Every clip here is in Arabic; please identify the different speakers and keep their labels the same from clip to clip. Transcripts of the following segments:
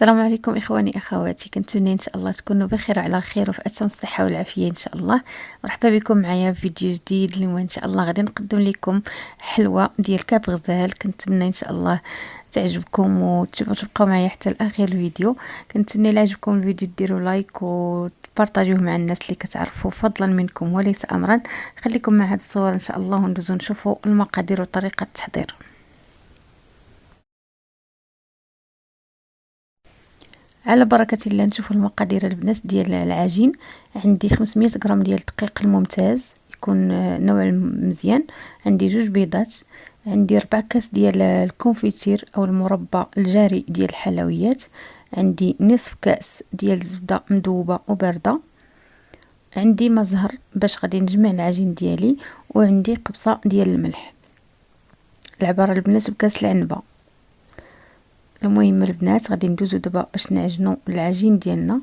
Speaker 1: السلام عليكم اخواني اخواتي، كنتمنى ان شاء الله تكونوا بخير وعلى خير وفي اتم الصحه والعافيه ان شاء الله. مرحبا بكم معايا في فيديو جديد. اليوم ان شاء الله غادي نقدم لكم حلوه ديال كعب غزال. كنتمنى ان شاء الله تعجبكم وتبقاو معايا حتى لاخر الفيديو. كنتمنى الا عجبكم الفيديو ديروا لايك وتبارطاجيوه مع الناس اللي كتعرفوا، فضلا منكم وليس امرا. خليكم مع هذه الصور ان شاء الله وندوزو نشوفوا المقادير وطريقه التحضير. على بركة الله نشوف المقادير البنات ديال العجين. عندي 500 غرام ديال الدقيق الممتاز يكون نوع مزيان، عندي 2 بيضات، عندي 4 كاس ديال الكونفيتير او المربى الجاري ديال الحلويات، عندي نصف كاس ديال الزبده مذوبه وبارده، عندي ما زهر باش غادي نجمع العجين ديالي، وعندي قبصه ديال الملح. العباره البنات بكاس العنبه. المهم البنات غادي ندوزو دابا باش نعجنو العجين ديالنا.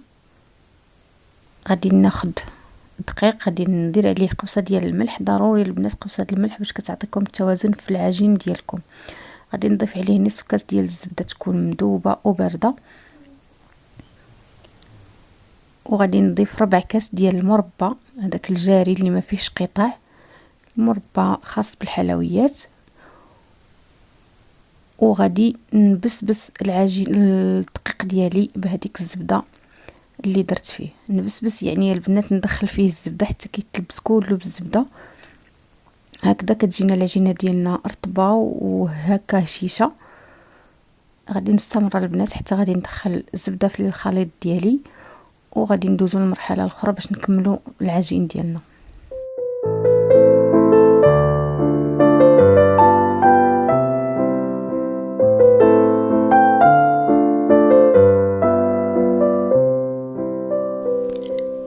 Speaker 1: غادي ناخد دقيق، غادي ندير عليه قبصه ديال الملح. ضروري البنات قبصه الملح باش كتعطيكم التوازن في العجين ديالكم. غادي نضيف عليه نصف كاس ديال الزبده تكون مذوبه وبارده، وغادي نضيف ربع كاس ديال المربى هذاك الجاري اللي ما فيهش قطع، مربى خاص بالحلويات. وغادي نبسبس العجين الدقيق ديالي بهذيك الزبده اللي درت فيه. نبسبس يعني البنات ندخل فيه الزبده حتى كيتلبس كله بالزبده. هكذا كتجينا العجينه ديالنا رطبه وهكا هشيشه. غادي نستمر البنات حتى غادي ندخل الزبده في الخليط ديالي، وغادي ندوزو للمرحله الاخرى باش نكملوا العجين ديالنا.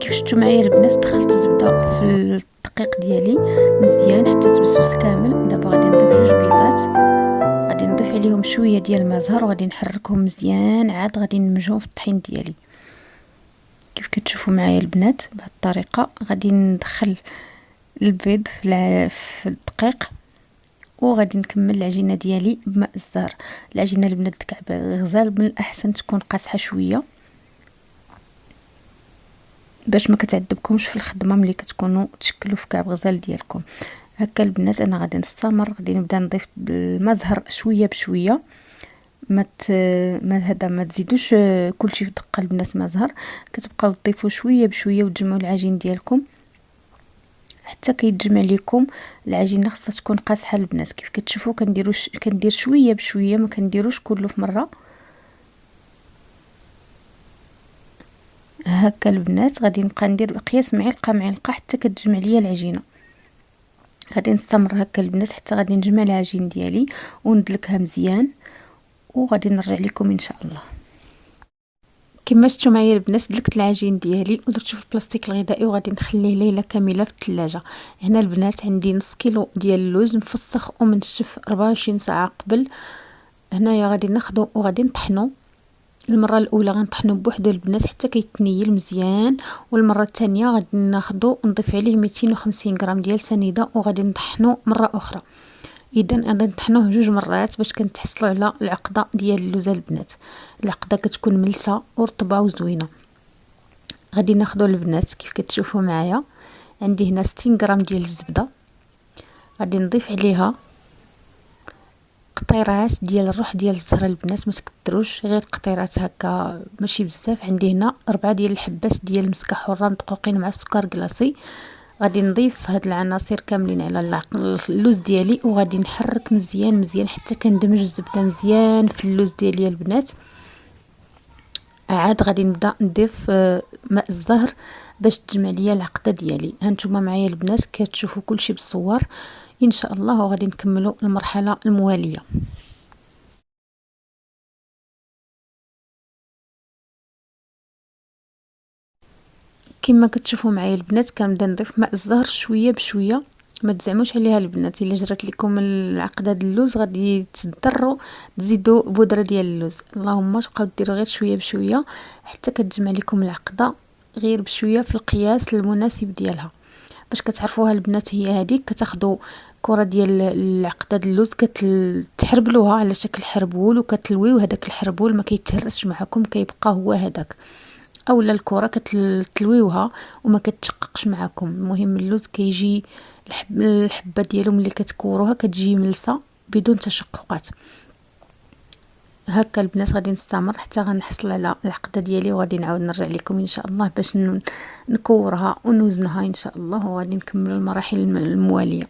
Speaker 1: كيف شفتوا معايا البنات دخلت الزبده في الدقيق ديالي مزيان حتى تبسبس كامل. دابا غادي نضيف 2 بيضات، غادي نضيف عليهم شويه ديال الماء زهر وغادي نحركهم مزيان. عاد غادي نمجهم في الطحين ديالي كيف كتشوفوا معايا البنات. بهذه الطريقه غادي ندخل البيض في الدقيق، وغادي نكمل العجينه ديالي بماء الزهر. العجينه البنات كعب غزال من الاحسن تكون قاصحه شويه باش ما كتعذبكمش في الخدمه ملي كتكونوا تشكلوا في كعب غزال ديالكم. هكا البنات انا غادي نستمر، غادي نبدا نضيف الماء زهر شويه بشويه. ما تزيدوش كلشي في دقه البنات ماء زهر، كتبقاو تضيفوا شويه بشويه وتجمعوا العجين ديالكم حتى كيتجمع لكم العجينه. خاصها تكون قاصحه البنات كيف كتشوفوا. كندير شويه بشويه، ما كنديروش كله في مره. هكا البنات غادي نبقى ندير بقياس معلقه حتى كتجمع ليا العجينه. غادي نستمر هكا البنات حتى غادي نجمع العجين ديالي وندلكها مزيان، وغادي نرجع لكم ان شاء الله. كما شفتوا معايا البنات دلكت العجين ديالي ودرتو في البلاستيك الغذائي وغادي نخليه ليله كامله في الثلاجه. هنا البنات عندي نص كيلو ديال اللوز مفسخ ومنشف 24 ساعه قبل. هنايا غادي ناخذه وغادي نطحنه. المره الاولى غنطحنو بوحدو البنات حتى كيتنيل مزيان، والمره الثانيه غادي ناخذو ونضيف عليه 250 غرام ديال سنيده وغادي نطحنو مره اخرى. اذا غادي نطحنوه 2 مرات باش كنتحصلوا على العقده ديال اللوز البنات. العقده كتكون ملسه ورطبه وزوينه. غادي ناخذوا البنات كيف كتشوفوا معايا. عندي هنا 60 غرام ديال الزبده، غادي نضيف عليها قطيرات ديال الروح ديال الزهره البنات، ما تكثروش غير قطيرات هكا ماشي بزاف. عندي هنا 4 ديال الحبات ديال المسكه حره مدقوقين مع السكر كلاصي. غادي نضيف هاد العناصر كاملين على اللوز ديالي وغادي نحرك مزيان مزيان حتى كندمج الزبده مزيان في اللوز ديالي البنات. عاد غادي نبدا نضيف ماء الزهر باش تجمع ليا العقده ديالي. هانتوما معايا البنات كتشوفوا كلشي بالصور ان شاء الله. وغادي نكملوا المرحله المواليه. كما كتشوفوا معايا البنات كنبدا نضيف ماء الزهر شويه بشويه، ما تزعموش عليها البنات. الا جرات لكم العقده ديال اللوز غادي تضطروا تزيدوا بودره ديال اللوز. اللهم تبقاو ديروا غير شويه بشويه حتى كتجمع لكم العقده غير بشويه في القياس المناسب ديالها. باش كتعرفوها البنات هي هذيك. كتاخذوا الكره ديال العقده د اللوز كتحربلوها على شكل حربول وكتلويو هذاك الحربول ما كيتهرسش معكم، كيبقى هو هذاك. اولا الكره كتلويوها وما كتشققش معكم. المهم اللوز كيجي الحبه ديالو ملي كتكوروها كتجي ملسه بدون تشققات. هكا البنات غادي نستمر حتى غنحصل على العقده ديالي، وغادي نعاود نرجع لكم ان شاء الله باش نكورها ونوزنها ان شاء الله، وغادي نكمل المراحل المواليه.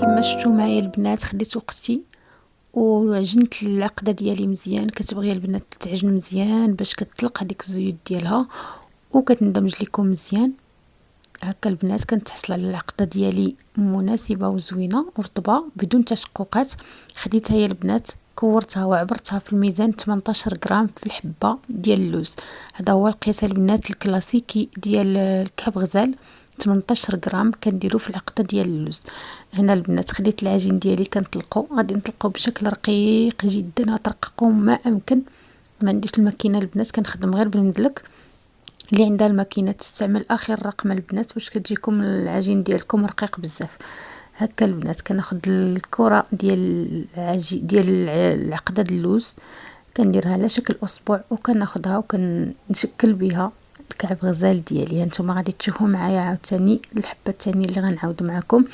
Speaker 1: كما شفتوا معايا البنات خديت وقتي وعجنت العقده ديالي مزيان. كتبغي البنات تعجن مزيان باش كتطلق هذيك الزيوت ديالها وكتندمج لكم مزيان. هكا البنات كنت تحصل على العقده ديالي مناسبه وزوينه ورطبه بدون تشققات. خديتها يا البنات كورتها وعبرتها في الميزان 18 غرام في الحبه ديال اللوز. هذا هو القياس البنات الكلاسيكي ديال الكعب غزال، 18 غرام كنديرو في العقده ديال اللوز. هنا البنات خديت العجين ديالي كنطلقو، غادي نطلقو بشكل رقيق جدا، ترققوا ما امكن. ما عنديش الماكينه البنات كنخدم غير بالمدلك. اللي عندها الماكينه تستعمل اخر رقم البنات باش كتجيكم العجين ديالكم رقيق بزاف. هكا البنات كناخذ الكره ديال العجين ديال العقده اللوز كنديرها على شكل اصبع وكناخذها وكنشكل بها الكعب غزال ديالي. هانتوما غادي تشوفوا معايا عاوتاني الحبه الثانيه اللي غنعاود معكم.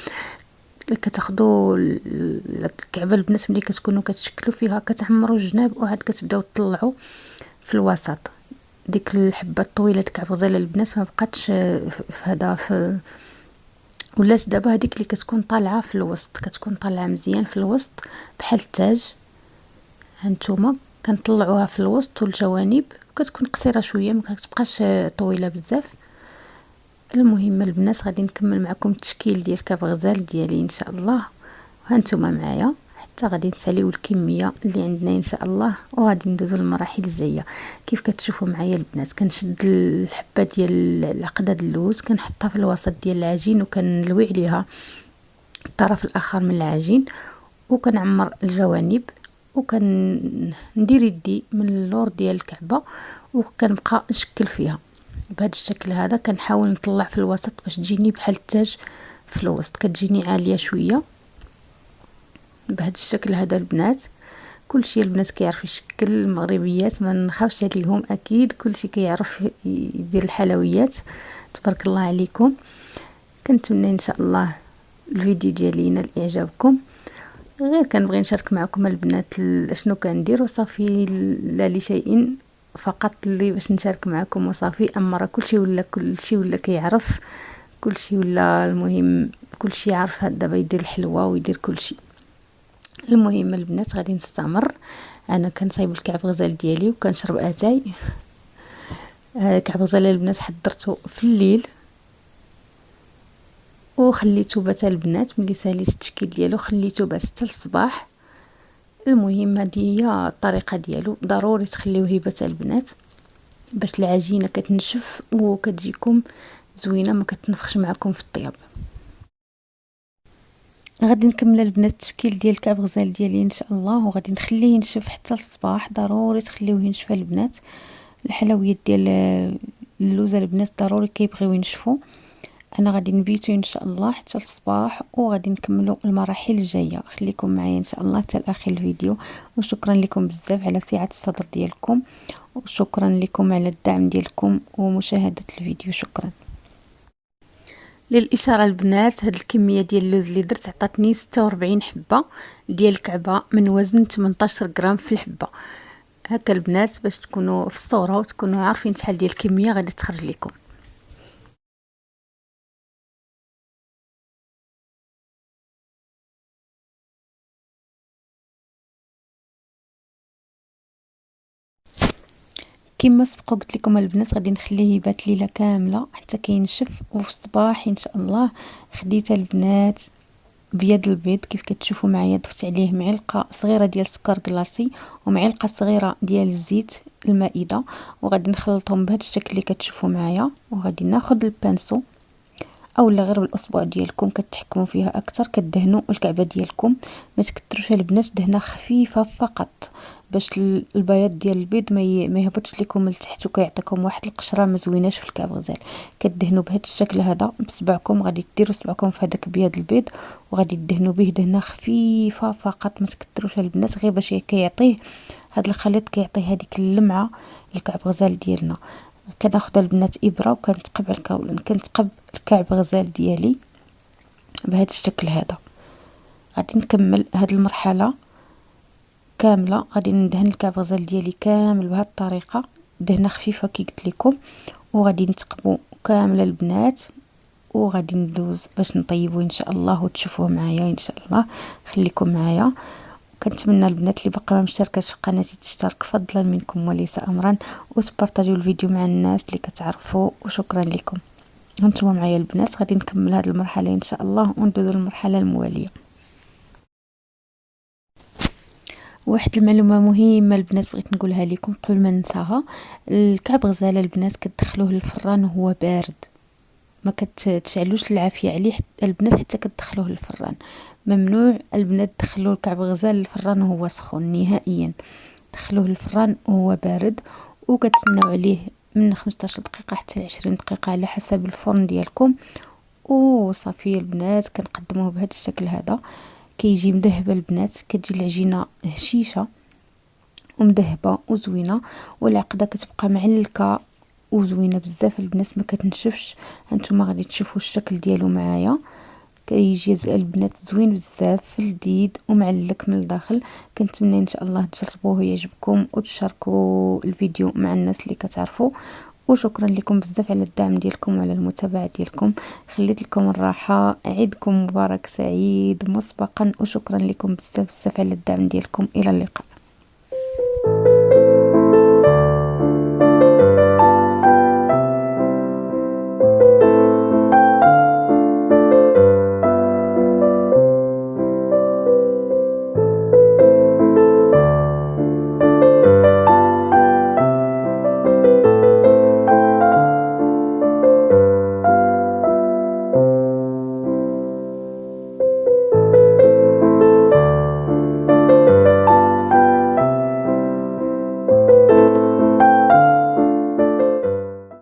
Speaker 1: كتاخذوا الكعبه البنات ملي كتكونوا كتشكلوا فيها كتعمروا الجناب وعاد كتبداو تطلعوا في الوسط. ديك الحبه الطويله د كعب غزال البنات ما بقاتش في هذا في ولات دابا هذيك اللي كتكون طالعه في الوسط، كتكون طالعه مزيان في الوسط بحال التاج. هانتوما كنطلعوها في الوسط والجوانب، كتكون قصيره شويه ما كتبقاش طويله بزاف. المهم البنات غادي نكمل معكم التشكيل ديال كعب غزال ديالي ان شاء الله. هانتوما معايا حتى غادي نساليو الكميه اللي عندنا ان شاء الله وغادي ندوزو للمراحل الجايه. كيف كتشوفوا معايا البنات كنشد الحبه ديال العقده اللوز كنحطها في الوسط ديال العجين وكنلوي عليها الطرف الاخر من العجين وكنعمر الجوانب وكندير يدي من اللور ديال الكعبه وكنبقى نشكل فيها بهذا الشكل هذا. كنحاول نطلع في الوسط باش تجيني بحال التاج في الوسط، كتجيني عاليه شويه بهذا الشكل هذا البنات. كلشي البنات كيعرف يشكل، المغربيات ما نخافش عليهم اكيد كلشي كيعرف يدير الحلويات. تبارك الله عليكم. كنتمنى ان شاء الله الفيديو ديالي ينال اعجابكم. غير كنبغي نشارك معكم البنات شنو كندير وصافي، لا لشيء فقط اللي باش نشارك معكم وصافي. اما راه كلشي ولا كيعرف كلشي ولا المهم كلشي عارف دابا يدير الحلوى ويدير كلشي. المهم البنات غادي نستمر. انا كنصايب الكعب غزال ديالي وكنشرب اتاي. كعب غزال البنات حضرته في الليل وخليته بات البنات. ملي ساليت التشكيل ديالو خليته بات حتى الصباح. المهم هذه هي الطريقه ديالو، ضروري تخليوه يبات البنات باش العجينه كتنشف وكتجيكم زوينه ما كتنفخش معكم في الطياب. غادي نكمل البنات التشكيل ديال الكعب غزال ديالي ان شاء الله وغادي نخليه ينشف حتى الصباح. ضروري تخليوه ينشف البنات. الحلويات ديال اللوز البنات ضروري كيبغيو ينشفوا. انا غادي نبيتو ان شاء الله حتى الصباح وغادي نكملوا المراحل الجايه. خليكم معايا ان شاء الله حتى لاخر الفيديو. وشكرا لكم بزاف على سعه الصدر ديالكم وشكرا لكم على الدعم ديالكم ومشاهده الفيديو. شكرا. للاشاره البنات هاد الكميه ديال اللوز اللي درت عطاتني 46 حبه ديال الكعبه من وزن 18 غرام في الحبه. هكا البنات باش تكونوا في الصوره وتكونوا عارفين شحال ديال الكميه غادي تخرج لكم. كما سبق قلت لكم البنات غادي نخليه يبات ليله كامله حتى كينشف، وفي الصباح ان شاء الله خديت البنات بيد البيض كيف كتشوفوا معايا. ضفت عليه معلقه صغيره ديال سكر كلاصي ومعلقه صغيره ديال الزيت المائده، وغادي نخلطهم بهذا الشكل اللي كتشوفوا معايا. وغادي ناخذ البانسو اولا غير بالاصبع ديالكم كتحكموا فيها اكثر، كدهنوا الكعبه ديالكم. ما تكثروش البنات، دهنه خفيفه فقط باش البياض ديال البيض ما يهبطش لكم لتحت وكيعطيكم واحد القشره ما زويناش في الكعب غزال. كدهنوا بهذا الشكل هذا بصبعكم، غادي ديروا صبعكم في هذاك بياض البيض وغادي تدهنوا به دهنه خفيفه فقط. ما تكثروش البنات غير باش كيعطيه هذا الخليط، كيعطيه هذيك اللمعه للكعب غزال ديالنا. كناخذ البنات ابره كنتقب الكعب غزال ديالي بهذا الشكل هذا. غادي نكمل هذه المرحله كامله، غادي ندهن الكعب غزال ديالي كامل بهذه الطريقه، دهنه خفيفه كي قلت لكم. وغادي نتقبوا كامل البنات، وغادي ندوز باش نطيبوا ان شاء الله وتشوفوه معايا ان شاء الله. خليكم معايا. كنتمنى البنات اللي باقا ما مشتركاش في قناتي تشترك فضلا منكم وليس امرا، وتبارطاجيو الفيديو مع الناس اللي كتعرفوا، وشكرا لكم. هانتوما معايا البنات، غادي نكمل هذه المرحله ان شاء الله وندوزو للمرحله المواليه. واحد المعلومه مهمه البنات بغيت نقولها لكم قبل ما ننساها. الكعب غزاله البنات كتدخلوه للفران وهو بارد، ما كتشعلوش العافيه عليه البنات حتى كتدخلوه للفران. ممنوع البنات تدخلوا الكعب غزال للفران وهو سخون نهائيا، دخلوه للفران وهو بارد. وكتسناو عليه من 15 دقيقه حتى 20 دقيقه على حسب الفرن ديالكم. وصافي البنات كنقدموه بهذا الشكل هذا. كيجي مذهب البنات، كتجي العجينه هشيشه ومذهبه وزوينه، والعقده كتبقى معلكه وزوينه بزاف البنات، ما كتنشفش. هانتوما غادي تشوفوا الشكل ديالو معايا، كيجي البنات زوين بزاف لذيذ ومعلك من الداخل. كنتمنى ان شاء الله تجربوه ويعجبكم وتشاركوا الفيديو مع الناس اللي كتعرفوا. وشكرا لكم بزاف على الدعم ديالكم وعلى المتابعه ديالكم. خليت لكم الراحه، عيدكم مبارك سعيد مسبقا، وشكرا لكم بزاف على الدعم ديالكم. الى اللقاء.